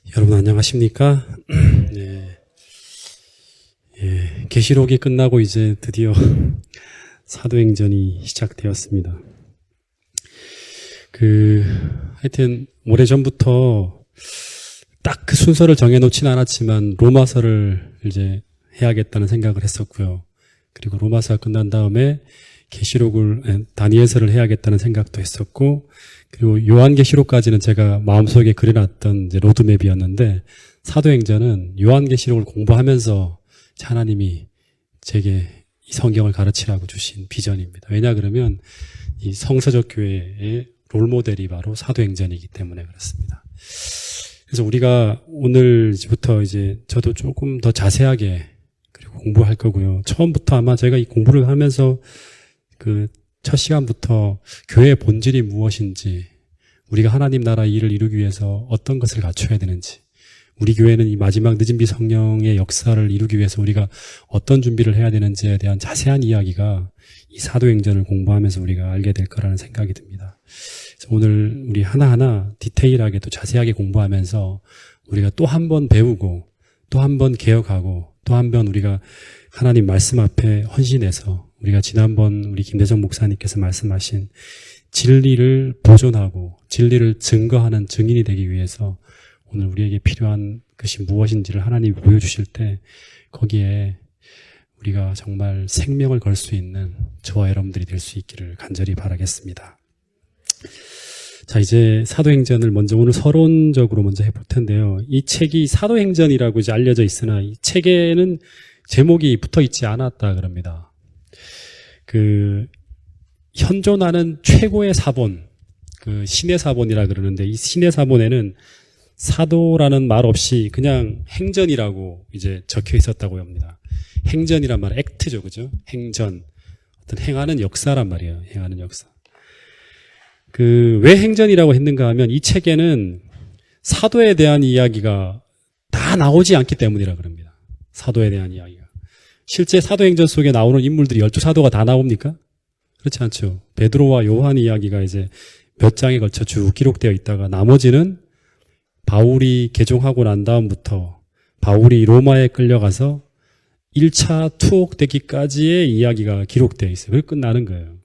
여러분 안녕하십니까? 네. 계시록이 끝나고 이제 드디어 사도행전이 시작되었습니다. 하여튼 오래전부터 딱 그 순서를 정해놓지는 않았지만 로마서를 이제 해야겠다는 생각을 했었고요. 그리고 로마서가 끝난 다음에 다니엘서를 해야겠다는 생각도 했었고, 그리고 요한계시록까지는 제가 마음속에 그려놨던 이제 로드맵이었는데, 사도행전은 요한계시록을 공부하면서 하나님이 제게 이 성경을 가르치라고 주신 비전입니다. 왜냐 그러면 이 성서적 교회의 롤모델이 바로 사도행전이기 때문에 그렇습니다. 그래서 우리가 오늘부터 이제 저도 조금 더 자세하게 그리고 공부할 거고요. 처음부터 아마 제가 이 공부를 하면서 첫 시간부터 교회의 본질이 무엇인지, 우리가 하나님 나라 일을 이루기 위해서 어떤 것을 갖춰야 되는지, 우리 교회는 이 마지막 늦은비 성령의 역사를 이루기 위해서 우리가 어떤 준비를 해야 되는지에 대한 자세한 이야기가 이 사도행전을 공부하면서 우리가 알게 될 거라는 생각이 듭니다. 그래서 오늘 우리 하나하나 디테일하게 또 자세하게 공부하면서 우리가 또 한 번 배우고 또 한 번 개혁하고 또 한 번 우리가 하나님 말씀 앞에 헌신해서 우리가 지난번 우리 김대정 목사님께서 말씀하신 진리를 보존하고 진리를 증거하는 증인이 되기 위해서 오늘 우리에게 필요한 것이 무엇인지를 하나님이 보여주실 때 거기에 우리가 정말 생명을 걸 수 있는 저와 여러분들이 될 수 있기를 간절히 바라겠습니다. 자, 이제 사도행전을 먼저 오늘 서론적으로 먼저 해볼 텐데요. 이 책이 사도행전이라고 이제 알려져 있으나 이 책에는 제목이 붙어 있지 않았다 그럽니다. 현존하는 최고의 사본, 신의 사본이라 그러는데 이 신의 사본에는 사도라는 말 없이 그냥 행전이라고 이제 적혀 있었다고 합니다. 행전이란 말은 액트죠, 그죠? 행전. 어떤 행하는 역사란 말이에요. 행하는 역사. 왜 행전이라고 했는가 하면 이 책에는 사도에 대한 이야기가 다 나오지 않기 때문이라 그럽니다. 사도에 대한 이야기가. 실제 사도행전 속에 나오는 인물들이 12사도가 다 나옵니까? 그렇지 않죠. 베드로와 요한 이야기가 이제 몇 장에 걸쳐 쭉 기록되어 있다가 나머지는 바울이 개종하고 난 다음부터 바울이 로마에 끌려가서 1차 투옥되기까지의 이야기가 기록되어 있어요. 그리고 끝나는 거예요.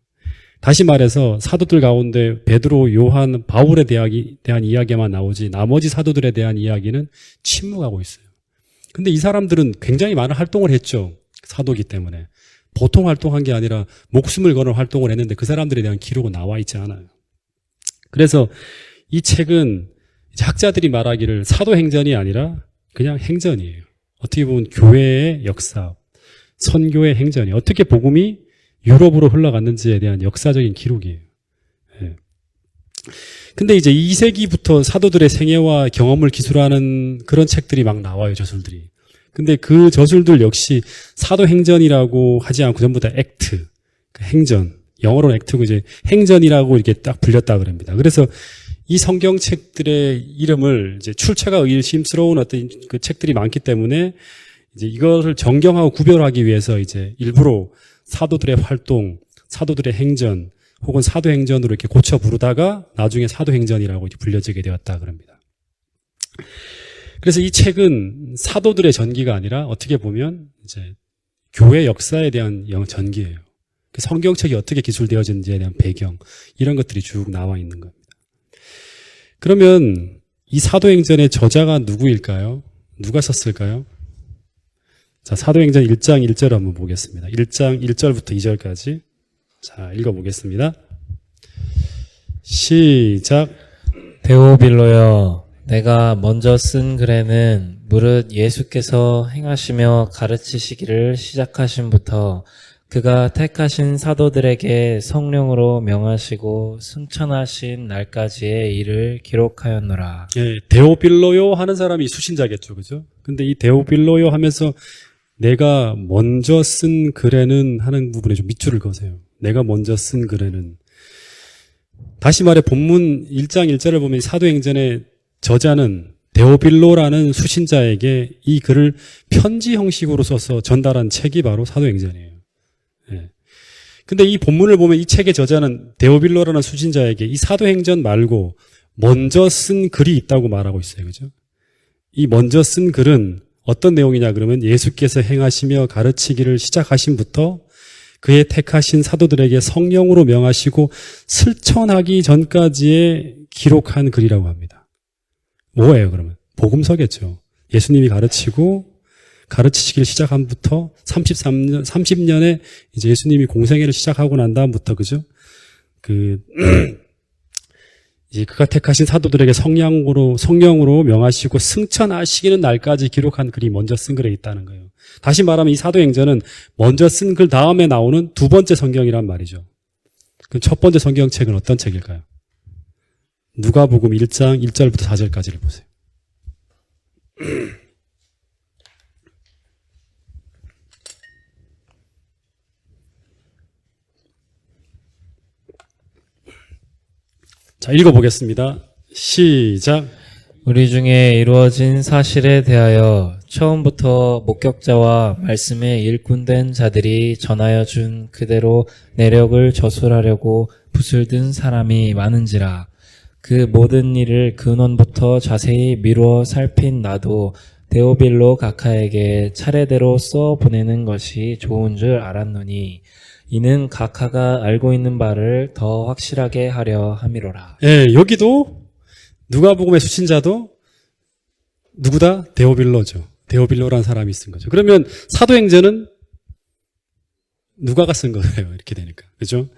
다시 말해서 사도들 가운데 베드로, 요한, 바울에 대한 이야기만 나오지 나머지 사도들에 대한 이야기는 침묵하고 있어요. 근데 이 사람들은 굉장히 많은 활동을 했죠. 사도기 때문에. 보통 활동한 게 아니라 목숨을 거는 활동을 했는데 그 사람들에 대한 기록은 나와 있지 않아요. 그래서 이 책은 학자들이 말하기를 사도행전이 아니라 그냥 행전이에요. 어떻게 보면 교회의 역사, 선교의 행전이 어떻게 복음이 유럽으로 흘러갔는지에 대한 역사적인 기록이에요. 근데 이제 2세기부터 사도들의 생애와 경험을 기술하는 그런 책들이 막 나와요, 저술들이. 근데 그 저술들 역시 사도행전이라고 하지 않고 전부 다 액트, 행전, 영어로는 액트고 이제 행전이라고 이렇게 딱 불렸다 그럽니다. 그래서 이 성경책들의 이름을 이제 출처가 의심스러운 어떤 그 책들이 많기 때문에 이제 이것을 정경하고 구별하기 위해서 이제 일부러 사도들의 활동, 사도들의 행전 혹은 사도행전으로 이렇게 고쳐 부르다가 나중에 사도행전이라고 이제 불려지게 되었다 그럽니다. 그래서 이 책은 사도들의 전기가 아니라 어떻게 보면 이제 교회 역사에 대한 전기예요. 성경책이 어떻게 기술되어졌는지에 대한 배경, 이런 것들이 쭉 나와 있는 겁니다. 그러면 이 사도행전의 저자가 누구일까요? 누가 썼을까요? 자, 사도행전 1장 1절 한번 보겠습니다. 1장 1절부터 2절까지. 자, 읽어보겠습니다. 시작. 데오빌로여, 내가 먼저 쓴 글에는 무릇 예수께서 행하시며 가르치시기를 시작하심부터 그가 택하신 사도들에게 성령으로 명하시고 승천하신 날까지의 일을 기록하였노라. 예, 데오빌로요 하는 사람이 수신자겠죠, 그죠? 근데 이 데오빌로요 하면서 내가 먼저 쓴 글에는 하는 부분에 좀 밑줄을 그으세요. 내가 먼저 쓴 글에는. 다시 말해 본문 1장 1절을 보면 사도행전의 저자는 데오빌로라는 수신자에게 이 글을 편지 형식으로 써서 전달한 책이 바로 사도행전이에요. 예. 근데 이 본문을 보면 이 책의 저자는 데오빌로라는 수신자에게 이 사도행전 말고 먼저 쓴 글이 있다고 말하고 있어요. 그죠? 이 먼저 쓴 글은 어떤 내용이냐 그러면 예수께서 행하시며 가르치기를 시작하신부터 그의 택하신 사도들에게 성령으로 명하시고 실천하기 전까지의 기록한 글이라고 합니다. 뭐예요 그러면? 복음서겠죠. 예수님이 가르치시기를 시작함부터 30년에 이제 예수님이 공생애를 시작하고 난 다음부터 그죠? 이제 그가 택하신 사도들에게 성령으로 명하시고 승천하시기는 날까지 기록한 글이 먼저 쓴 글에 있다는 거예요. 다시 말하면 이 사도행전은 먼저 쓴 글 다음에 나오는 두 번째 성경이란 말이죠. 그럼 첫 번째 성경책은 어떤 책일까요? 누가복음 1장 1절부터 4절까지를 보세요. 자, 읽어보겠습니다. 시작. 우리 중에 이루어진 사실에 대하여 처음부터 목격자와 말씀에 일꾼된 자들이 전하여 준 그대로 내력을 저술하려고 붓을 든 사람이 많은지라. 그 모든 일을 근원부터 자세히 미루어 살핀 나도 데오빌로 각하에게 차례대로 써 보내는 것이 좋은 줄 알았노니 이는 각하가 알고 있는 바를 더 확실하게 하려 함이로라. 예, 여기도 누가복음의 수신자도 누구다? 데오빌로죠. 데오빌로라는 사람이 쓴 거죠. 그러면 사도행전은 누가가 쓴 거예요. 이렇게 되니까. 그죠?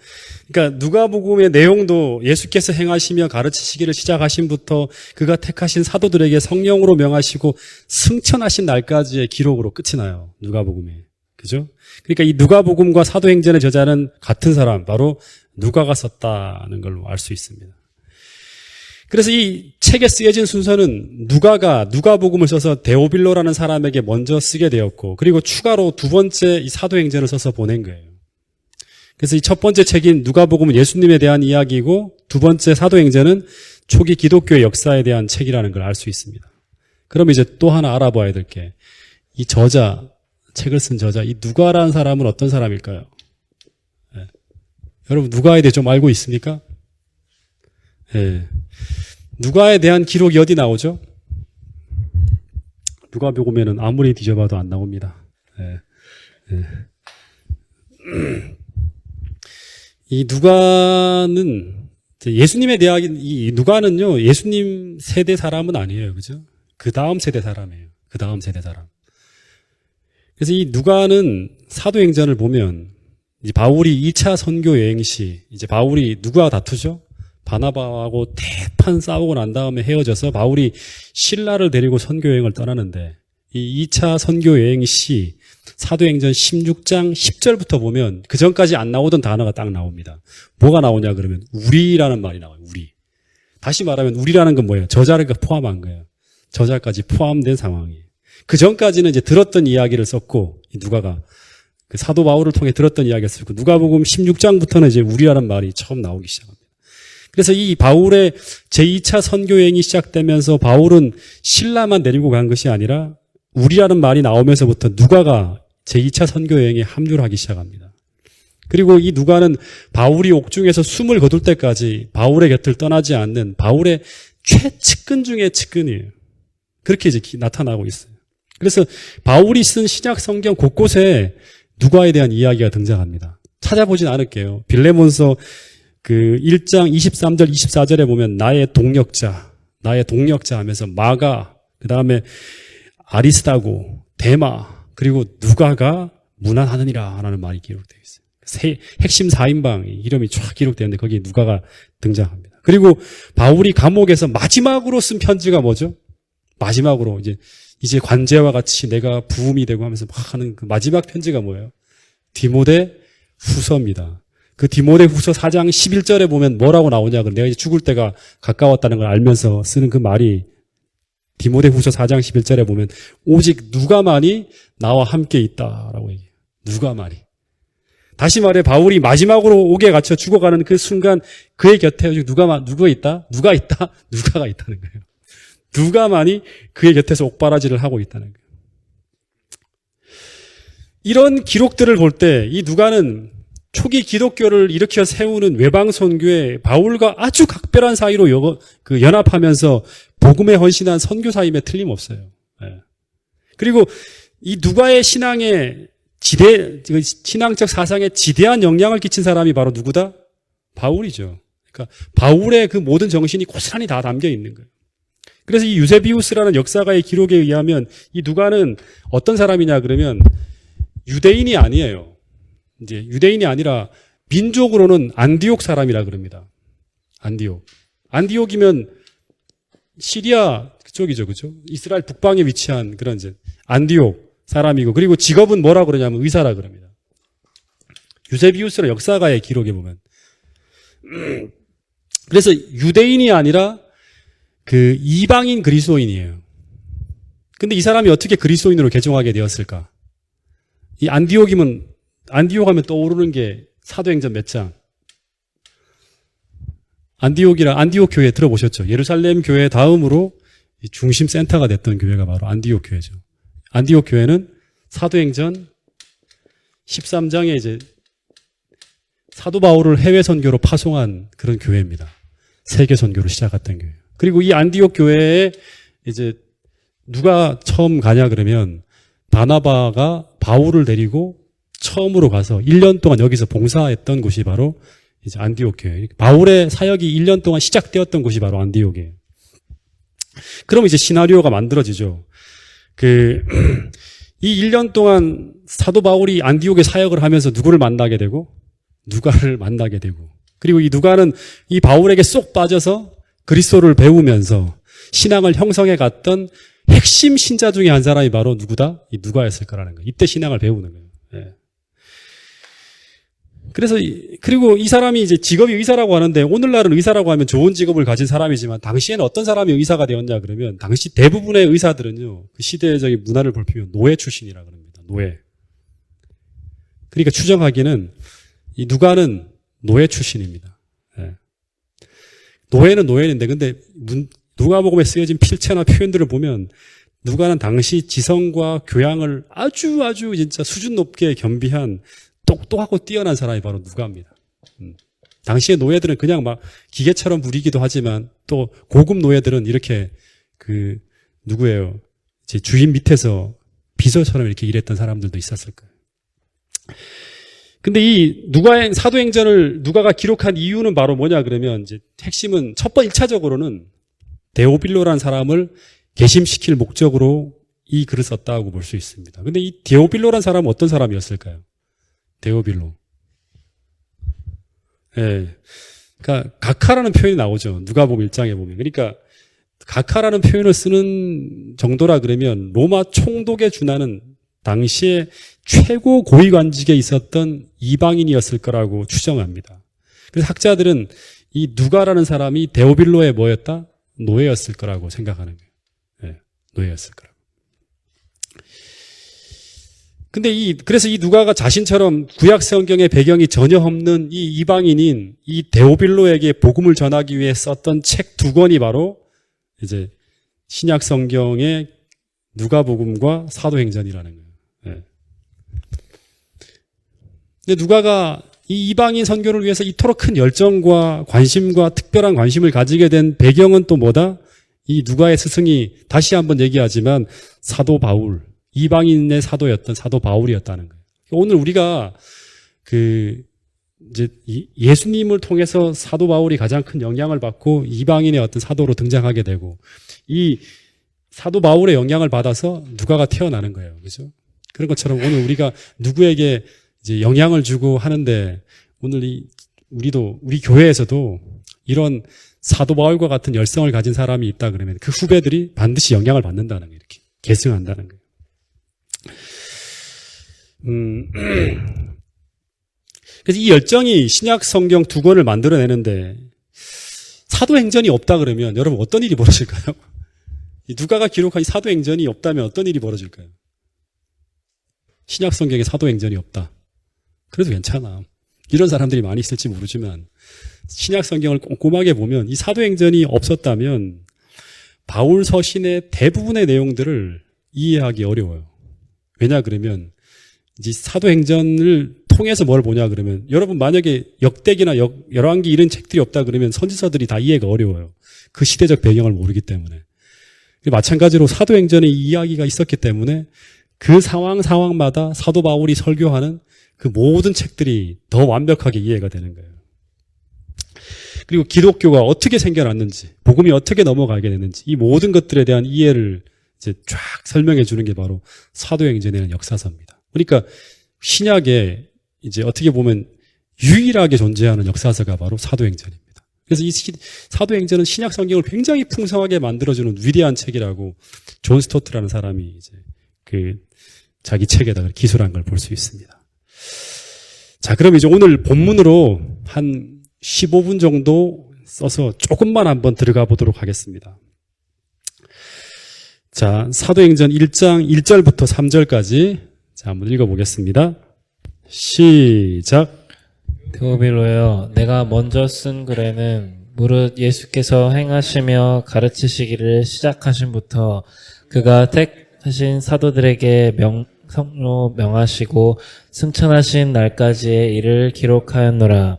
그러니까 누가복음의 내용도 예수께서 행하시며 가르치시기를 시작하신부터 그가 택하신 사도들에게 성령으로 명하시고 승천하신 날까지의 기록으로 끝이 나요. 누가복음에. 그죠? 그러니까 이 누가복음과 사도행전의 저자는 같은 사람, 바로 누가가 썼다는 걸로 알 수 있습니다. 그래서 이 책에 쓰여진 순서는 누가복음을 써서 데오빌로라는 사람에게 먼저 쓰게 되었고, 그리고 추가로 두 번째 이 사도행전을 써서 보낸 거예요. 그래서 이 첫 번째 책인 누가복음은 예수님에 대한 이야기이고, 두 번째 사도행전은 초기 기독교의 역사에 대한 책이라는 걸 알 수 있습니다. 그럼 이제 또 하나 알아봐야 될 게, 이 책을 쓴 저자, 이 누가라는 사람은 어떤 사람일까요? 네. 여러분, 누가에 대해 좀 알고 있습니까? 네. 누가에 대한 기록이 어디 나오죠? 누가복음에는 아무리 뒤져봐도 안 나옵니다. 네. 네. 이 누가는 예수님에 대한 이 누가는요, 예수님 세대 사람은 아니에요, 그죠? 그 다음 세대 사람이에요. 그 다음 세대 사람. 그래서 이 누가는 사도행전을 보면 이제 바울이 2차 선교 여행 시 이제 바울이 누구와 다투죠? 바나바하고 대판 싸우고 난 다음에 헤어져서 바울이 실라를 데리고 선교 여행을 떠나는데 이 2차 선교 여행 시 사도행전 16장 10절부터 보면 그 전까지 안 나오던 단어가 딱 나옵니다. 뭐가 나오냐 그러면 우리라는 말이 나와요. 우리. 다시 말하면 우리라는 건 뭐예요? 저자를 포함한 거예요. 저자까지 포함된 상황이에요. 그 전까지는 이제 들었던 이야기를 썼고, 누가가 그 사도 바울을 통해 들었던 이야기를 썼고, 누가복음 16장부터는 이제 우리라는 말이 처음 나오기 시작합니다. 그래서 이 바울의 제2차 선교여행이 시작되면서 바울은 실라만 데리고 간 것이 아니라 우리라는 말이 나오면서부터 누가가 제2차 선교여행에 합류를 하기 시작합니다. 그리고 이 누가는 바울이 옥중에서 숨을 거둘 때까지 바울의 곁을 떠나지 않는 바울의 최측근 중의 측근이에요. 그렇게 이제 나타나고 있어요. 그래서 바울이 쓴 신약 성경 곳곳에 누가에 대한 이야기가 등장합니다. 찾아보진 않을게요. 빌레몬서 그 1장 23절 24절에 보면 나의 동력자 하면서 마가, 그 다음에 아리스다고, 데마, 그리고 누가가 문안하느니라 라는 말이 기록되어 있어요. 핵심 4인방 이름이 쫙 기록되는데 거기에 누가가 등장합니다. 그리고 바울이 감옥에서 마지막으로 쓴 편지가 뭐죠? 마지막으로 이제 관제와 같이 내가 부음이 되고 하면서 막 하는 그 마지막 편지가 뭐예요? 디모데 후서입니다. 그 디모데 후서 4장 11절에 보면 뭐라고 나오냐? 내가 이제 죽을 때가 가까웠다는 걸 알면서 쓰는 그 말이 디모데 후서 4장 11절에 보면 오직 누가만이 나와 함께 있다라고 얘기해요. 누가만이. 다시 말해 바울이 마지막으로 옥에 갇혀 죽어가는 그 순간 그의 곁에 누가 있다? 누가 있다? 누가가 있다는 거예요. 누가만이 그의 곁에서 옥바라지를 하고 있다는 거예요. 이런 기록들을 볼 때 이 누가는 초기 기독교를 일으켜 세우는 외방 선교에 바울과 아주 각별한 사이로 연합하면서 복음에 헌신한 선교사임에 틀림없어요. 그리고 이 누가의 신앙의 신앙적 사상에 지대한 영향을 끼친 사람이 바로 누구다? 바울이죠. 그러니까 바울의 그 모든 정신이 고스란히 다 담겨 있는 거예요. 그래서 이 유세비우스라는 역사가의 기록에 의하면 이 누가는 어떤 사람이냐 그러면 유대인이 아니에요. 이제 유대인이 아니라 민족으로는 안디옥 사람이라 그럽니다. 안디옥. 안디옥이면 시리아 그쪽이죠, 그죠? 이스라엘 북방에 위치한 그런 이제 안디옥 사람이고, 그리고 직업은 뭐라 그러냐면 의사라 그럽니다. 유세비우스의 역사가의 기록에 보면. 그래서 유대인이 아니라 그 이방인 그리스도인이에요. 근데 이 사람이 어떻게 그리스도인으로 개종하게 되었을까? 이 안디옥 하면 떠오르는 게 사도행전 몇 장? 안디옥 교회 들어보셨죠? 예루살렘 교회 다음으로 중심 센터가 됐던 교회가 바로 안디옥 교회죠. 안디옥 교회는 사도행전 13장에 이제 사도 바울을 해외 선교로 파송한 그런 교회입니다. 세계 선교로 시작했던 교회. 그리고 이 안디옥 교회에 이제 누가 처음 가냐 그러면 바나바가 바울을 데리고 처음으로 가서 1년 동안 여기서 봉사했던 곳이 바로 이제 안디옥 교회. 바울의 사역이 1년 동안 시작되었던 곳이 바로 안디옥이에요. 그럼 이제 시나리오가 만들어지죠. 이 1년 동안 사도 바울이 안디옥에 사역을 하면서 누구를 만나게 되고, 누가를 만나게 되고, 그리고 이 누가는 이 바울에게 쏙 빠져서 그리스도를 배우면서 신앙을 형성해 갔던 핵심 신자 중에 한 사람이 바로 누구다? 이 누가였을 거라는 거예요. 이때 신앙을 배우는 거예요. 예. 그래서 그리고 이 사람이 이제 직업이 의사라고 하는데, 오늘날은 의사라고 하면 좋은 직업을 가진 사람이지만 당시에는 어떤 사람이 의사가 되었냐 그러면 당시 대부분의 의사들은요, 그 시대적인 문화를 볼피면 노예 출신이라 그럽니다. 노예. 그러니까 추정하기는 이 누가는 노예 출신입니다. 예. 노예는 노예인데, 근데 누가복음에 쓰여진 필체나 표현들을 보면 누가는 당시 지성과 교양을 아주 진짜 수준 높게 겸비한 똑똑하고 뛰어난 사람이 바로 누가입니다. 당시의 노예들은 그냥 막 기계처럼 부리기도 하지만 또 고급 노예들은 이렇게 누구예요? 제 주인 밑에서 비서처럼 이렇게 일했던 사람들도 있었을 거예요. 근데 이 누가의 사도행전을 누가가 기록한 이유는 바로 뭐냐 그러면 이제 핵심은 1차적으로는 데오빌로라는 사람을 개심시킬 목적으로 이 글을 썼다고 볼 수 있습니다. 근데 이 데오빌로라는 사람은 어떤 사람이었을까요? 데오빌로. 예. 그러니까 각하라는 표현이 나오죠. 누가복음 1장에 보면. 그러니까 각하라는 표현을 쓰는 정도라 그러면 로마 총독에 준하는 당시에 최고 고위관직에 있었던 이방인이었을 거라고 추정합니다. 그래서 학자들은 이 누가라는 사람이 데오빌로의 뭐였다? 노예였을 거라고 생각하는 거예요. 예. 노예였을 거라고. 근데 그래서 이 누가가 자신처럼 구약 성경의 배경이 전혀 없는 이 이방인인 이 데오빌로에게 복음을 전하기 위해 썼던 책 2권이 바로 이제 신약 성경의 누가복음과 사도행전이라는 거예요. 예. 근데 누가가 이 이방인 선교를 위해서 이토록 큰 열정과 관심과 특별한 관심을 가지게 된 배경은 또 뭐다? 이 누가의 스승이 다시 한번 얘기하지만 사도 바울, 이방인의 사도였던 사도 바울이었다는 거예요. 오늘 우리가 이제 예수님을 통해서 사도 바울이 가장 큰 영향을 받고 이방인의 어떤 사도로 등장하게 되고, 이 사도 바울의 영향을 받아서 누가가 태어나는 거예요. 그죠? 그런 것처럼 오늘 우리가 누구에게 이제 영향을 주고 하는데, 오늘 우리 교회에서도 이런 사도 바울과 같은 열성을 가진 사람이 있다 그러면 그 후배들이 반드시 영향을 받는다는 거예요. 이렇게 계승한다는 거예요. 그래서 이 열정이 신약 성경 2권을 만들어내는데 사도행전이 없다 그러면 여러분 어떤 일이 벌어질까요? 누가가 기록한 이 사도행전이 없다면 어떤 일이 벌어질까요? 신약 성경에 사도행전이 없다. 그래도 괜찮아. 이런 사람들이 많이 있을지 모르지만 신약 성경을 꼼꼼하게 보면 이 사도행전이 없었다면 바울 서신의 대부분의 내용들을 이해하기 어려워요. 왜냐 그러면 이제 사도행전을 통해서 뭘 보냐 그러면, 여러분 만약에 역대기나 열왕기 이런 책들이 없다 그러면 선지서들이 다 이해가 어려워요. 그 시대적 배경을 모르기 때문에. 마찬가지로 사도행전에 이 이야기가 있었기 때문에 그 상황마다 사도 바울이 설교하는 그 모든 책들이 더 완벽하게 이해가 되는 거예요. 그리고 기독교가 어떻게 생겨났는지, 복음이 어떻게 넘어가게 됐는지, 이 모든 것들에 대한 이해를 이제 쫙 설명해 주는 게 바로 사도행전에는 역사서입니다. 그러니까 신약에 이제 어떻게 보면 유일하게 존재하는 역사서가 바로 사도행전입니다. 그래서 이 사도행전은 신약 성경을 굉장히 풍성하게 만들어주는 위대한 책이라고 존 스토트라는 사람이 이제 그 자기 책에다가 기술한 걸 볼 수 있습니다. 자, 그럼 이제 오늘 본문으로 한 15분 정도 써서 조금만 한번 들어가 보도록 하겠습니다. 자, 사도행전 1장 1절부터 3절까지 자, 한번 읽어보겠습니다. 시작. 데오빌로여, 내가 먼저 쓴 글에는 무릇 예수께서 행하시며 가르치시기를 시작하신부터 그가 택하신 사도들에게 성로 명하시고 승천하신 날까지의 일을 기록하였노라.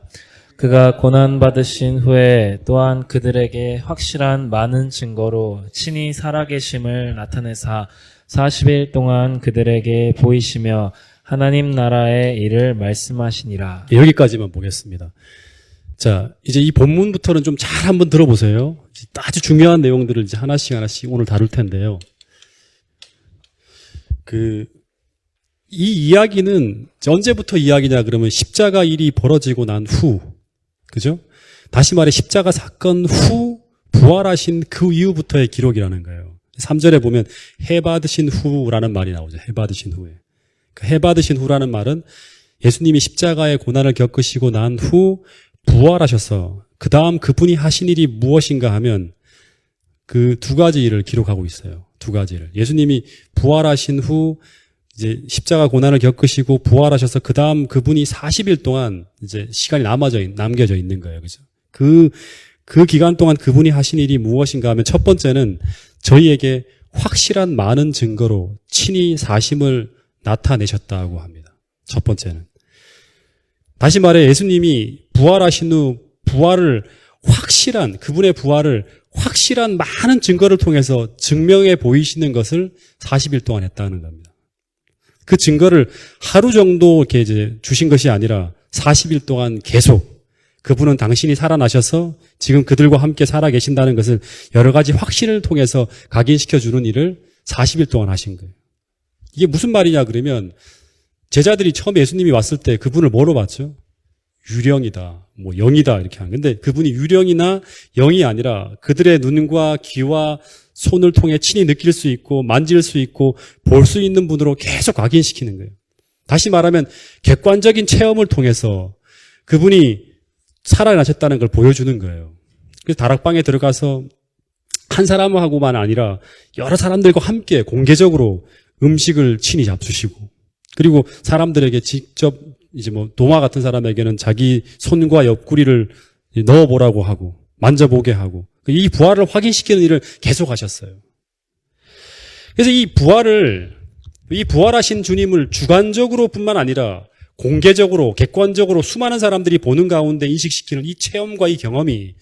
그가 고난받으신 후에 또한 그들에게 확실한 많은 증거로 친히 살아계심을 나타내사 40일 동안 그들에게 보이시며 하나님 나라의 일을 말씀하시니라. 여기까지만 보겠습니다. 자, 이제 이 본문부터는 좀 잘 한번 들어보세요. 아주 중요한 내용들을 이제 하나씩 오늘 다룰 텐데요. 이 이야기는 언제부터 이야기냐 그러면 십자가 일이 벌어지고 난 후, 그죠? 다시 말해 십자가 사건 후 부활하신 그 이후부터의 기록이라는 거예요. 3절에 보면 해 받으신 후라는 말이 나오죠. 해 받으신 후에. 해 받으신 후라는 말은 예수님이 십자가의 고난을 겪으시고 난 후 부활하셔서 그 다음 그분이 하신 일이 무엇인가 하면 그 두 가지 일을 기록하고 있어요. 두 가지를. 예수님이 부활하신 후 이제 십자가 고난을 겪으시고 부활하셔서 그 다음 그분이 40일 동안 이제 시간이 남겨져 있는 거예요. 그죠? 그 기간 동안 그분이 하신 일이 무엇인가 하면 첫 번째는 저희에게 확실한 많은 증거로 친히 사심을 나타내셨다고 합니다. 첫 번째는. 다시 말해 예수님이 부활하신 후 그분의 부활을 확실한 많은 증거를 통해서 증명해 보이시는 것을 40일 동안 했다는 겁니다. 그 증거를 하루 정도 이렇게 이제 주신 것이 아니라 40일 동안 계속 그분은 당신이 살아나셔서 지금 그들과 함께 살아 계신다는 것을 여러 가지 확신을 통해서 각인시켜 주는 일을 40일 동안 하신 거예요. 이게 무슨 말이냐 그러면 제자들이 처음에 예수님이 왔을 때 그분을 뭐로 봤죠? 유령이다, 뭐 영이다 이렇게 하는. 근데 그분이 유령이나 영이 아니라 그들의 눈과 귀와 손을 통해 친히 느낄 수 있고 만질 수 있고 볼 수 있는 분으로 계속 각인시키는 거예요. 다시 말하면 객관적인 체험을 통해서 그분이 살아나셨다는 걸 보여주는 거예요. 그래서 다락방에 들어가서 한 사람하고만 아니라 여러 사람들과 함께 공개적으로 음식을 친히 잡수시고 그리고 사람들에게 직접 이제 뭐 도마 같은 사람에게는 자기 손과 옆구리를 넣어보라고 하고 만져보게 하고 이 부활을 확인시키는 일을 계속 하셨어요. 그래서 이 부활하신 주님을 주관적으로 뿐만 아니라 공개적으로 객관적으로 수많은 사람들이 보는 가운데 인식시키는 이 체험과 이 경험이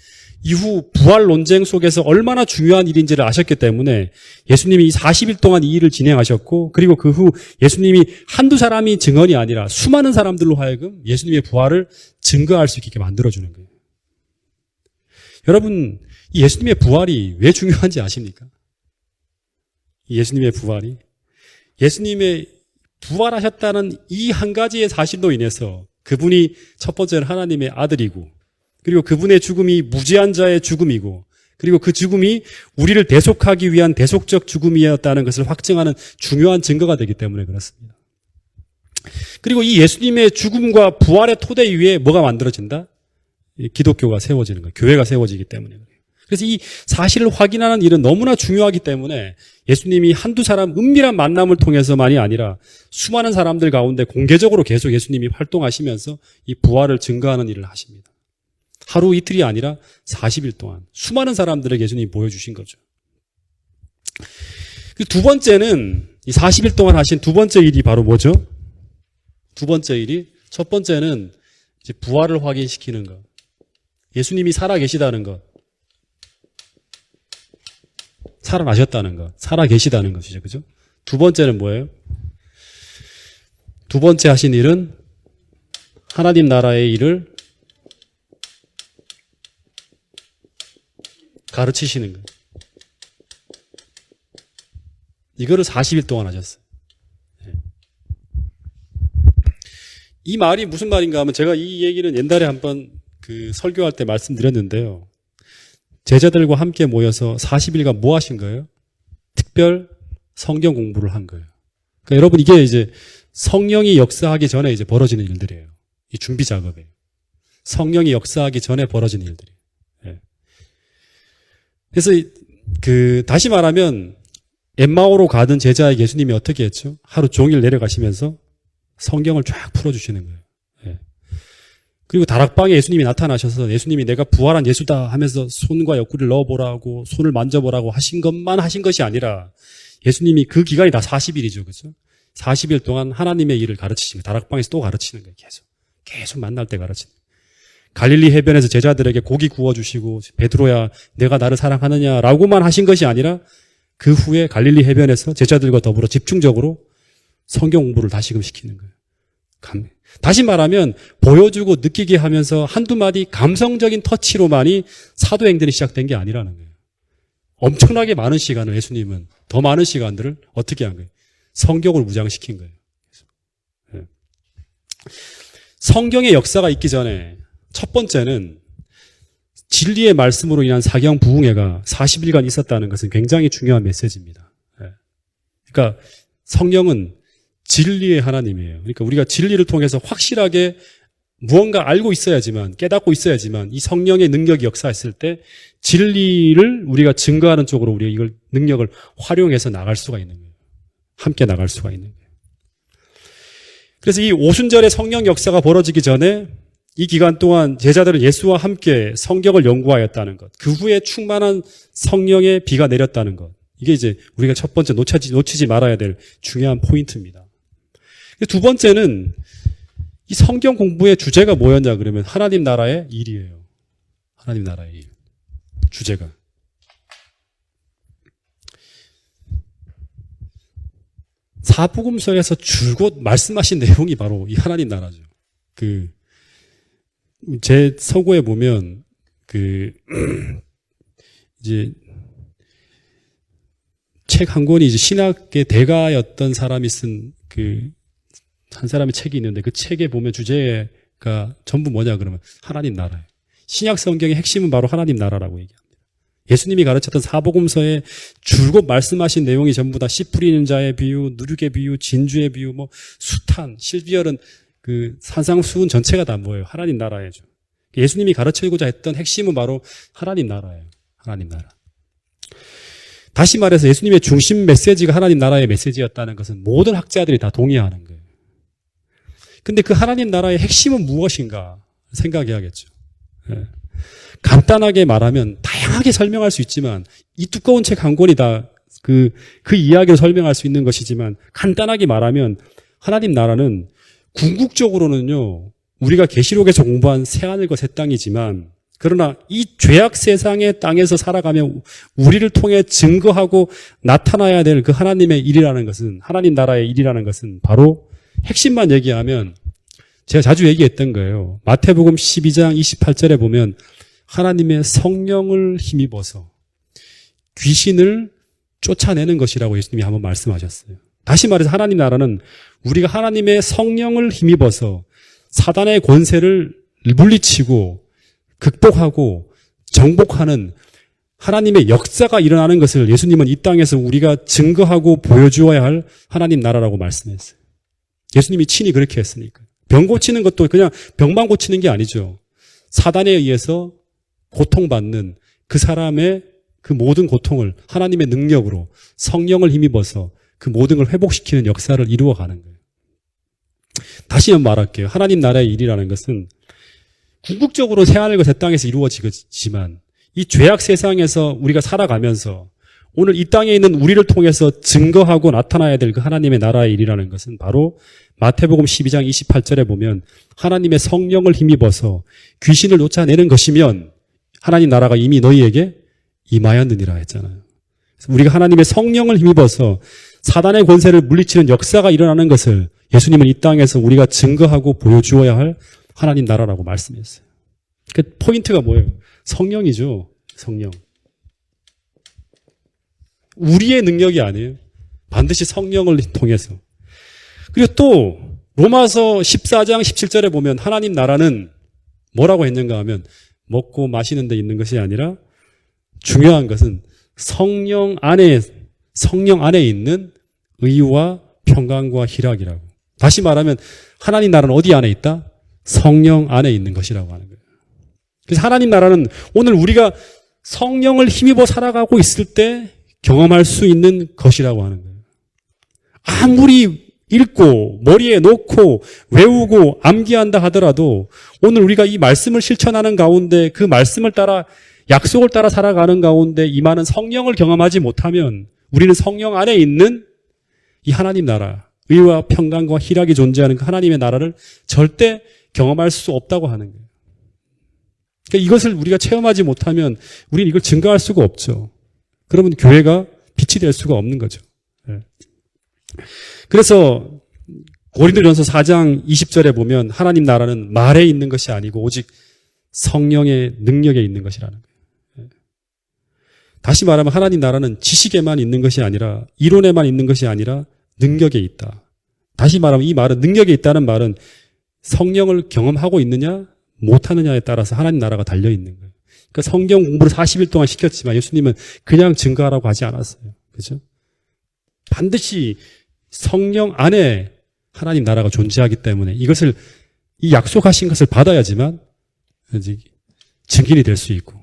이후 부활 논쟁 속에서 얼마나 중요한 일인지를 아셨기 때문에 예수님이 40일 동안 이 일을 진행하셨고 그리고 그 후 예수님이 한두 사람이 증언이 아니라 수많은 사람들로 하여금 예수님의 부활을 증거할 수 있게 만들어주는 거예요. 여러분, 이 예수님의 부활이 왜 중요한지 아십니까? 이 예수님의 부활이 예수님의 부활하셨다는 이 한 가지의 사실로 인해서 그분이 첫 번째는 하나님의 아들이고 그리고 그분의 죽음이 무죄한 자의 죽음이고 그리고 그 죽음이 우리를 대속하기 위한 대속적 죽음이었다는 것을 확증하는 중요한 증거가 되기 때문에 그렇습니다. 그리고 이 예수님의 죽음과 부활의 토대 위에 뭐가 만들어진다? 기독교가 세워지는 거예요. 교회가 세워지기 때문에 그래요. 그래서 이 사실을 확인하는 일은 너무나 중요하기 때문에 예수님이 한두 사람 은밀한 만남을 통해서만이 아니라 수많은 사람들 가운데 공개적으로 계속 예수님이 활동하시면서 이 부활을 증거하는 일을 하십니다. 하루 이틀이 아니라 40일 동안 수많은 사람들에게 예수님이 보여주신 거죠. 두 번째는 이 40일 동안 하신 두 번째 일이 바로 뭐죠? 두 번째 일이 첫 번째는 이제 부활을 확인시키는 것. 예수님이 살아 계시다는 것. 살아나셨다는 것, 살아계시다는 것이죠. 그죠? 두 번째는 뭐예요? 두 번째 하신 일은 하나님 나라의 일을 가르치시는 거예요. 이거를 40일 동안 하셨어요. 이 말이 무슨 말인가 하면 제가 이 얘기는 옛날에 한번 그 설교할 때 말씀드렸는데요. 제자들과 함께 모여서 40일간 뭐 하신 거예요? 특별 성경 공부를 한 거예요. 그러니까 여러분 이게 이제 성령이 역사하기 전에 이제 벌어지는 일들이에요. 이 준비 작업에. 성령이 역사하기 전에 벌어지는 일들이에요. 예. 그래서 다시 말하면 엠마오로 가던 제자의 예수님이 어떻게 했죠? 하루 종일 내려가시면서 성경을 쫙 풀어주시는 거예요. 예. 그리고 다락방에 예수님이 나타나셔서 예수님이 내가 부활한 예수다 하면서 손과 옆구리를 넣어보라고 손을 만져보라고 하신 것만 하신 것이 아니라 예수님이 그 기간이 다 40일이죠. 그죠? 40일 동안 하나님의 일을 가르치시는 거예요. 다락방에서 또 가르치는 거예요. 계속 만날 때 가르치는 거예요. 갈릴리 해변에서 제자들에게 고기 구워주시고 베드로야 내가 나를 사랑하느냐라고만 하신 것이 아니라 그 후에 갈릴리 해변에서 제자들과 더불어 집중적으로 성경 공부를 다시금 시키는 거예요. 다시 말하면 보여주고 느끼게 하면서 한두 마디 감성적인 터치로만이 사도행전이 시작된 게 아니라는 거예요. 엄청나게 많은 시간을 예수님은 더 많은 시간들을 어떻게 한 거예요? 성경을 무장시킨 거예요. 성경의 역사가 있기 전에 첫 번째는 진리의 말씀으로 인한 사경 부흥회가 40일간 있었다는 것은 굉장히 중요한 메시지입니다. 그러니까 성령은 진리의 하나님이에요. 그러니까 우리가 진리를 통해서 확실하게 무언가 알고 있어야지만, 깨닫고 있어야지만 이 성령의 능력이 역사했을 때 진리를 우리가 증거하는 쪽으로 우리가 이걸 능력을 활용해서 나갈 수가 있는 거예요. 함께 나갈 수가 있는 거예요. 그래서 이 오순절의 성령 역사가 벌어지기 전에 이 기간 동안 제자들은 예수와 함께 성경을 연구하였다는 것, 그 후에 충만한 성령의 비가 내렸다는 것, 이게 이제 우리가 첫 번째 놓치지 말아야 될 중요한 포인트입니다. 두 번째는 이 성경 공부의 주제가 뭐였냐 그러면 하나님 나라의 일이에요. 하나님 나라의 일. 주제가. 사복음서에서 줄곧 말씀하신 내용이 바로 이 하나님 나라죠. 제 서고에 보면 이제 책 한 권이 이제 신학의 대가였던 사람이 쓴 한 사람의 책이 있는데 그 책에 보면 주제가 전부 뭐냐 그러면 하나님 나라예요. 신약 성경의 핵심은 바로 하나님 나라라고 얘기합니다. 예수님이 가르쳤던 사복음서에 줄곧 말씀하신 내용이 전부 다 씨 뿌리는 자의 비유, 누룩의 비유, 진주의 비유, 뭐 숱한, 실비열은 산상수훈 전체가 다 뭐예요? 하나님 나라예요. 예수님이 가르치고자 했던 핵심은 바로 하나님 나라예요. 하나님 나라. 다시 말해서 예수님의 중심 메시지가 하나님 나라의 메시지였다는 것은 모든 학자들이 다 동의하는 거예요. 근데 그 하나님 나라의 핵심은 무엇인가 생각해야겠죠. 예. 간단하게 말하면 다양하게 설명할 수 있지만 이 두꺼운 책 한 권이 다 그 이야기를 설명할 수 있는 것이지만 간단하게 말하면 하나님 나라는 궁극적으로는요 우리가 계시록에서 공부한 새하늘과 새 땅이지만 그러나 이 죄악 세상의 땅에서 살아가며 우리를 통해 증거하고 나타나야 될 그 하나님의 일이라는 것은 하나님 나라의 일이라는 것은 바로 핵심만 얘기하면 제가 자주 얘기했던 거예요. 마태복음 12장 28절에 보면 하나님의 성령을 힘입어서 귀신을 쫓아내는 것이라고 예수님이 한번 말씀하셨어요. 다시 말해서 하나님 나라는 우리가 하나님의 성령을 힘입어서 사단의 권세를 물리치고 극복하고 정복하는 하나님의 역사가 일어나는 것을 예수님은 이 땅에서 우리가 증거하고 보여주어야 할 하나님 나라라고 말씀했어요. 예수님이 친히 그렇게 했으니까. 병 고치는 것도 그냥 병만 고치는 게 아니죠. 사단에 의해서 고통받는 그 사람의 그 모든 고통을 하나님의 능력으로 성령을 힘입어서 그 모든 걸 회복시키는 역사를 이루어가는 거예요. 다시 한번 말할게요. 하나님 나라의 일이라는 것은 궁극적으로 새하늘과 새 땅에서 이루어지지만 이 죄악 세상에서 우리가 살아가면서 오늘 이 땅에 있는 우리를 통해서 증거하고 나타나야 될 그 하나님의 나라의 일이라는 것은 바로 마태복음 12장 28절에 보면 하나님의 성령을 힘입어서 귀신을 쫓아내는 것이면 하나님 나라가 이미 너희에게 임하였느니라 했잖아요. 우리가 하나님의 성령을 힘입어서 사단의 권세를 물리치는 역사가 일어나는 것을 예수님은 이 땅에서 우리가 증거하고 보여주어야 할 하나님 나라라고 말씀했어요. 그 포인트가 뭐예요? 성령이죠. 성령. 우리의 능력이 아니에요. 반드시 성령을 통해서. 그리고 또 로마서 14장 17절에 보면 하나님 나라는 뭐라고 했는가 하면 먹고 마시는 데 있는 것이 아니라 중요한 것은 성령 안에 있는 의와 평강과 희락이라고. 다시 말하면 하나님 나라는 어디 안에 있다? 성령 안에 있는 것이라고 하는 거예요. 그래서 하나님 나라는 오늘 우리가 성령을 힘입어 살아가고 있을 때 경험할 수 있는 것이라고 하는 거예요. 아무리 읽고 머리에 놓고 외우고 암기한다 하더라도 오늘 우리가 이 말씀을 실천하는 가운데 그 말씀을 따라 약속을 따라 살아가는 가운데 임하는 성령을 경험하지 못하면 우리는 성령 안에 있는 이 하나님 나라, 의와 평강과 희락이 존재하는 그 하나님의 나라를 절대 경험할 수 없다고 하는 거예요. 그러니까 이것을 우리가 체험하지 못하면 우리는 이걸 증거할 수가 없죠. 그러면 교회가 빛이 될 수가 없는 거죠. 그래서 고린도전서 4장 20절에 보면 하나님 나라는 말에 있는 것이 아니고 오직 성령의 능력에 있는 것이라는 거예요. 다시 말하면 하나님 나라는 지식에만 있는 것이 아니라 이론에만 있는 것이 아니라 능력에 있다. 다시 말하면 이 말은 능력에 있다는 말은 성령을 경험하고 있느냐 못하느냐에 따라서 하나님 나라가 달려있는 거예요. 그러니까 성경 공부를 40일 동안 시켰지만 예수님은 그냥 증거하라고 하지 않았어요. 그렇죠? 반드시 성령 안에 하나님 나라가 존재하기 때문에 이것을 이 약속하신 것을 받아야지만 증인이 될 수 있고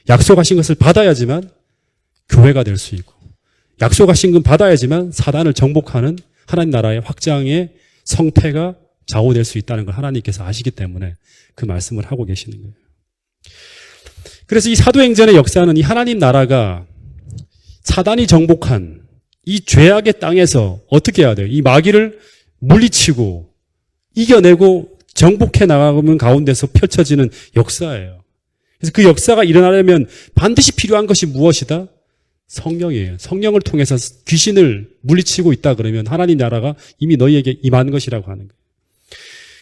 약속하신 것을 받아야지만 교회가 될 수 있고 약속하신 것 받아야지만 사단을 정복하는 하나님 나라의 확장의 성패가 좌우될 수 있다는 걸 하나님께서 아시기 때문에 그 말씀을 하고 계시는 거예요. 그래서 이 사도행전의 역사는 이 하나님 나라가 사단이 정복한 이 죄악의 땅에서 어떻게 해야 돼요? 이 마귀를 물리치고 이겨내고 정복해 나가는 가운데서 펼쳐지는 역사예요. 그래서 그 역사가 일어나려면 반드시 필요한 것이 무엇이다? 성령이에요. 성령을 통해서 귀신을 물리치고 있다 그러면 하나님 나라가 이미 너희에게 임한 것이라고 하는 거예요.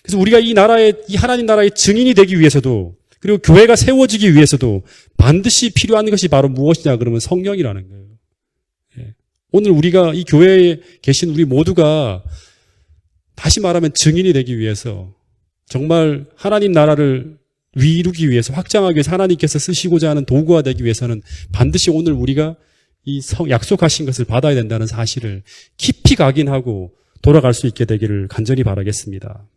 그래서 우리가 이 하나님 나라의 증인이 되기 위해서도 그리고 교회가 세워지기 위해서도 반드시 필요한 것이 바로 무엇이냐 그러면 성령이라는 거예요. 오늘 우리가 이 교회에 계신 우리 모두가 다시 말하면 증인이 되기 위해서 정말 하나님 나라를 이루기 위해서 확장하기 위해서 하나님께서 쓰시고자 하는 도구가 되기 위해서는 반드시 오늘 우리가 이 약속하신 것을 받아야 된다는 사실을 깊이 각인하고 돌아갈 수 있게 되기를 간절히 바라겠습니다.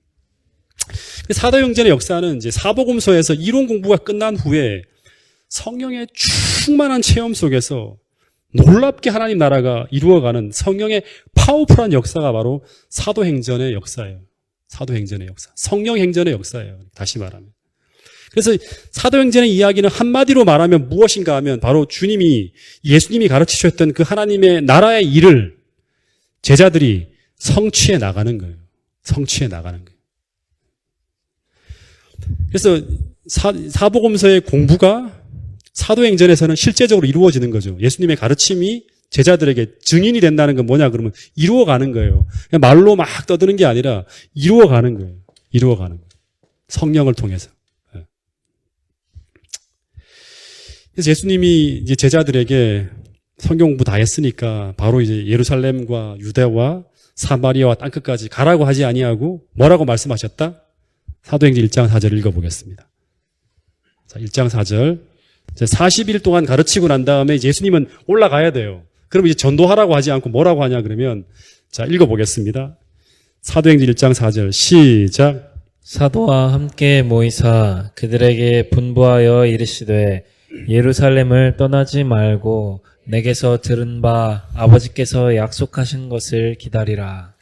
사도행전의 역사는 이제 사복음서에서 이론 공부가 끝난 후에 성령의 충만한 체험 속에서 놀랍게 하나님 나라가 이루어가는 성령의 파워풀한 역사가 바로 사도행전의 역사예요. 사도행전의 역사. 성령행전의 역사예요. 다시 말하면. 그래서 사도행전의 이야기는 한마디로 말하면 무엇인가 하면 바로 예수님이 가르치셨던 그 하나님의 나라의 일을 제자들이 성취해 나가는 거예요. 성취해 나가는 거예요. 그래서 사복음서의 공부가 사도행전에서는 실제적으로 이루어지는 거죠. 예수님의 가르침이 제자들에게 증인이 된다는 건 뭐냐 그러면 이루어가는 거예요. 그냥 말로 막 떠드는 게 아니라 이루어가는 거예요. 이루어가는 거예요. 성령을 통해서. 그래서 예수님이 이제 제자들에게 성경 공부 다 했으니까 바로 이제 예루살렘과 유대와 사마리아와 땅끝까지 가라고 하지 아니하고 뭐라고 말씀하셨다? 사도행전 1장 4절 읽어보겠습니다. 자, 1장 4절. 40일 동안 가르치고 난 다음에 예수님은 올라가야 돼요. 그럼 이제 전도하라고 하지 않고 뭐라고 하냐 그러면 자, 읽어보겠습니다. 사도행전 1장 4절 시작. 사도와 함께 모이사 그들에게 분부하여 이르시되 예루살렘을 떠나지 말고 내게서 들은 바 아버지께서 약속하신 것을 기다리라.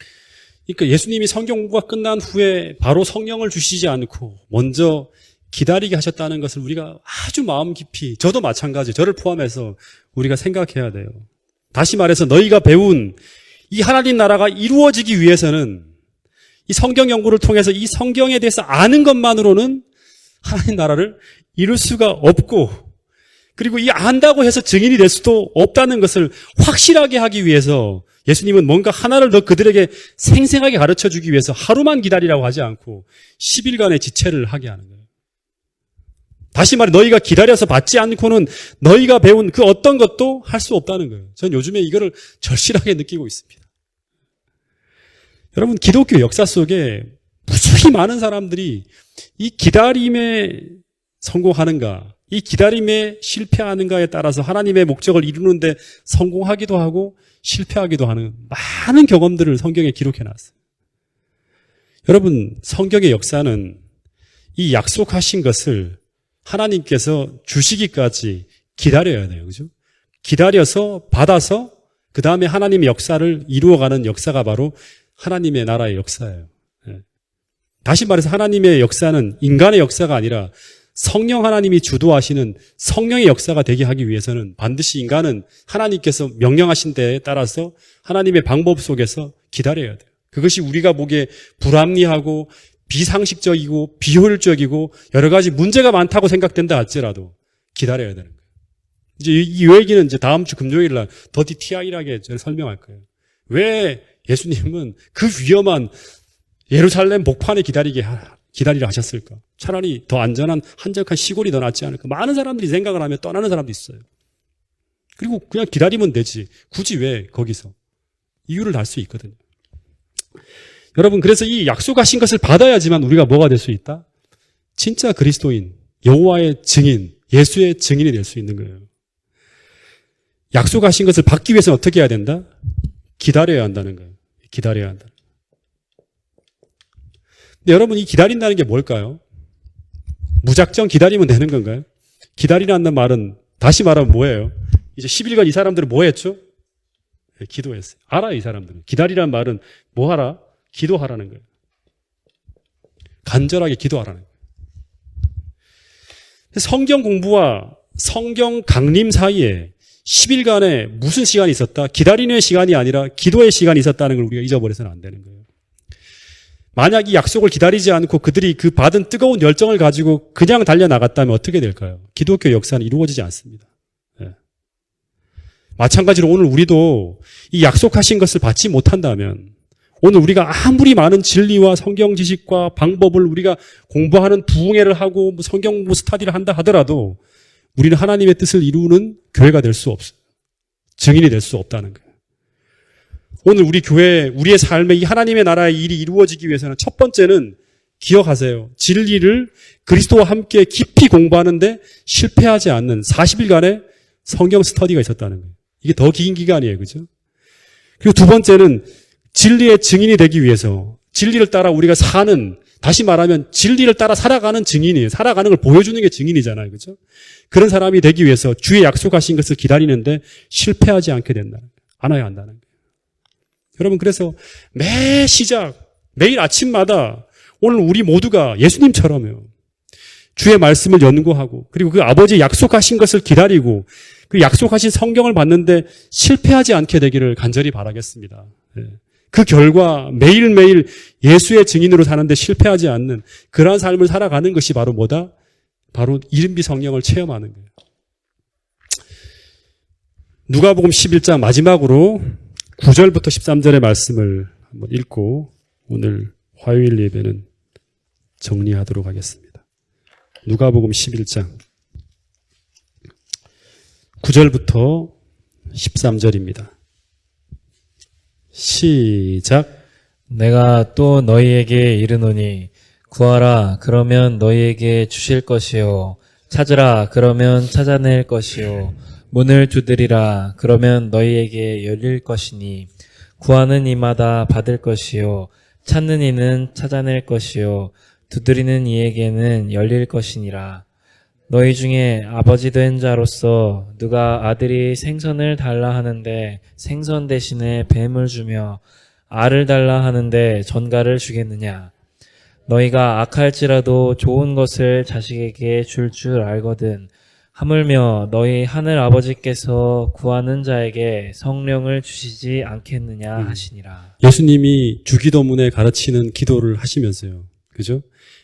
그러니까 예수님이 성경 공부가 끝난 후에 바로 성령을 주시지 않고 먼저 기다리게 하셨다는 것을 우리가 아주 마음 깊이, 저도 마찬가지, 저를 포함해서 우리가 생각해야 돼요. 다시 말해서 너희가 배운 이 하나님 나라가 이루어지기 위해서는 이 성경 연구를 통해서 이 성경에 대해서 아는 것만으로는 하나님 나라를 이룰 수가 없고 그리고 이 안다고 해서 증인이 될 수도 없다는 것을 확실하게 하기 위해서 예수님은 뭔가 하나를 더 그들에게 생생하게 가르쳐 주기 위해서 하루만 기다리라고 하지 않고 10일간의 지체를 하게 하는 거예요. 다시 말해 너희가 기다려서 받지 않고는 너희가 배운 그 어떤 것도 할 수 없다는 거예요. 전 요즘에 이거를 절실하게 느끼고 있습니다. 여러분, 기독교 역사 속에 무수히 많은 사람들이 이 기다림에 성공하는가, 이 기다림에 실패하는가에 따라서 하나님의 목적을 이루는데 성공하기도 하고 실패하기도 하는 많은 경험들을 성경에 기록해 놨어요. 여러분, 성경의 역사는 이 약속하신 것을 하나님께서 주시기까지 기다려야 돼요. 그죠? 기다려서 받아서 그 다음에 하나님의 역사를 이루어가는 역사가 바로 하나님의 나라의 역사예요. 다시 말해서 하나님의 역사는 인간의 역사가 아니라 성령 하나님이 주도하시는 성령의 역사가 되게 하기 위해서는 반드시 인간은 하나님께서 명령하신 데에 따라서 하나님의 방법 속에서 기다려야 돼요. 그것이 우리가 보기에 불합리하고 비상식적이고 비효율적이고 여러 가지 문제가 많다고 생각된다 할지라도 기다려야 되는 거예요. 이제 이 얘기는 이제 다음 주 금요일 날 더 디테일하게 설명할 거예요. 왜 예수님은 그 위험한 예루살렘 복판에 기다리라 하셨을까? 차라리 더 안전한 한적한 시골이 더 낫지 않을까? 많은 사람들이 생각을 하면 떠나는 사람도 있어요. 그리고 그냥 기다리면 되지. 굳이 왜 거기서? 이유를 알 수 있거든요. 여러분, 그래서 이 약속하신 것을 받아야지만 우리가 뭐가 될 수 있다? 진짜 그리스도인, 여호와의 증인, 예수의 증인이 될 수 있는 거예요. 약속하신 것을 받기 위해서는 어떻게 해야 된다? 기다려야 한다는 거예요. 기다려야 한다. 근데 여러분, 이 기다린다는 게 뭘까요? 무작정 기다리면 되는 건가요? 기다리라는 말은 다시 말하면 뭐예요? 이제 10일간 이 사람들은 뭐 했죠? 네, 기도했어요. 알아요, 이 사람들은. 기다리라는 말은 뭐 하라? 기도하라는 거예요. 간절하게 기도하라는 거예요. 성경 공부와 성경 강림 사이에 10일간의 무슨 시간이 있었다? 기다리는 시간이 아니라 기도의 시간이 있었다는 걸 우리가 잊어버려서는 안 되는 거예요. 만약 이 약속을 기다리지 않고 그들이 그 받은 뜨거운 열정을 가지고 그냥 달려나갔다면 어떻게 될까요? 기독교 역사는 이루어지지 않습니다. 네. 마찬가지로 오늘 우리도 이 약속하신 것을 받지 못한다면 오늘 우리가 아무리 많은 진리와 성경 지식과 방법을 우리가 공부하는 부흥회를 하고 성경 공부 스터디를 한다 하더라도 우리는 하나님의 뜻을 이루는 교회가 될 수 없어요. 증인이 될 수 없다는 거예요. 오늘 우리 교회, 우리의 삶에 이 하나님의 나라의 일이 이루어지기 위해서는 첫 번째는 기억하세요. 진리를 그리스도와 함께 깊이 공부하는데 실패하지 않는 40일간의 성경 스터디가 있었다는 거예요. 이게 더 긴 기간이에요. 그죠? 그리고 두 번째는 진리의 증인이 되기 위해서 진리를 따라 우리가 사는, 다시 말하면 진리를 따라 살아가는 증인이에요. 살아가는 걸 보여주는 게 증인이잖아요. 그죠? 그런 사람이 되기 위해서 주의 약속하신 것을 기다리는데 실패하지 않게 된다는 거예요. 않아야 한다는 거예요. 여러분, 그래서 매 시작, 매일 아침마다 오늘 우리 모두가 예수님처럼요. 주의 말씀을 연구하고 그리고 그 아버지 약속하신 것을 기다리고 그 약속하신 성경을 받는데 실패하지 않게 되기를 간절히 바라겠습니다. 그 결과 매일매일 예수의 증인으로 사는데 실패하지 않는 그러한 삶을 살아가는 것이 바로 뭐다? 바로 이른비 성령을 체험하는 거예요. 누가복음 11장 마지막으로 9절부터 13절의 말씀을 한번 읽고 오늘 화요일 예배는 정리하도록 하겠습니다. 누가복음 11장 9절부터 13절입니다. 시작. 내가 또 너희에게 이르노니 구하라 그러면 너희에게 주실 것이요 찾으라 그러면 찾아낼 것이요 문을 두드리라 그러면 너희에게 열릴 것이니 구하는 이마다 받을 것이요 찾는 이는 찾아낼 것이요 두드리는 이에게는 열릴 것이니라. 너희 중에 아버지 된 자로서 누가 아들이 생선을 달라 하는데 생선 대신에 뱀을 주며 알을 달라 하는데 전갈을 주겠느냐. 너희가 악할지라도 좋은 것을 자식에게 줄 알거든. 하물며 너희 하늘 아버지께서 구하는 자에게 성령을 주시지 않겠느냐 하시니라. 예수님이 주기도문에 가르치는 기도를 하시면서요. 그죠?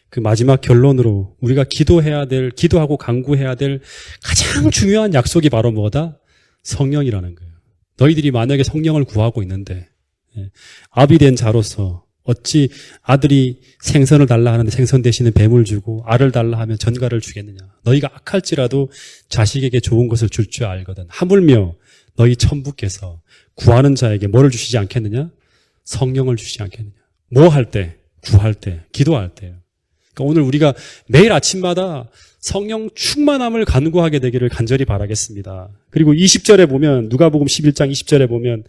그 마지막 결론으로 우리가 기도하고 간구해야 될 가장 중요한 약속이 바로 뭐다? 성령이라는 거예요. 너희들이 만약에 성령을 구하고 있는데 아비 된 자로서 어찌 아들이 생선을 달라 하는데 생선 대신에 뱀을 주고 알을 달라 하면 전갈을 주겠느냐. 너희가 악할지라도 자식에게 좋은 것을 줄 줄 알거든. 하물며 너희 천부께서 구하는 자에게 뭐를 주시지 않겠느냐? 성령을 주시지 않겠느냐. 뭐 할 때? 구할 때, 기도할 때요. 그러니까 오늘 우리가 매일 아침마다 성령 충만함을 간구하게 되기를 간절히 바라겠습니다. 그리고 20절에 보면 누가복음 11장 20절에 보면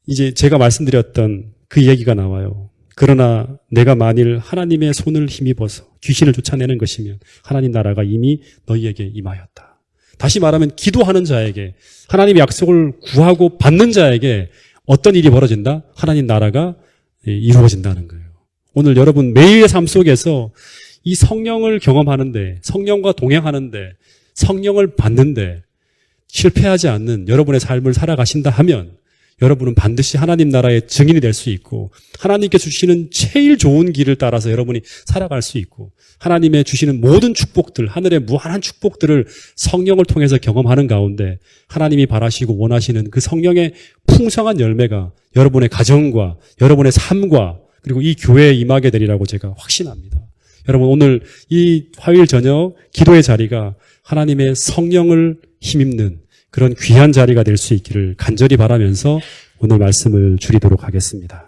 이제 제가 말씀드렸던 그 얘기가 나와요. 그러나 내가 만일 하나님의 손을 힘입어서 귀신을 쫓아내는 것이면 하나님 나라가 이미 너희에게 임하였다. 다시 말하면 기도하는 자에게 하나님의 약속을 구하고 받는 자에게 어떤 일이 벌어진다? 하나님 나라가 이루어진다는 거예요. 오늘 여러분 매일의 삶 속에서 이 성령을 경험하는데, 성령과 동행하는데, 성령을 받는데 실패하지 않는 여러분의 삶을 살아가신다 하면 여러분은 반드시 하나님 나라의 증인이 될 수 있고 하나님께 주시는 제일 좋은 길을 따라서 여러분이 살아갈 수 있고 하나님의 주시는 모든 축복들, 하늘의 무한한 축복들을 성령을 통해서 경험하는 가운데 하나님이 바라시고 원하시는 그 성령의 풍성한 열매가 여러분의 가정과 여러분의 삶과 그리고 이 교회에 임하게 되리라고 제가 확신합니다. 여러분 오늘 이 화요일 저녁 기도의 자리가 하나님의 성령을 힘입는 그런 귀한 자리가 될 수 있기를 간절히 바라면서 오늘 말씀을 줄이도록 하겠습니다.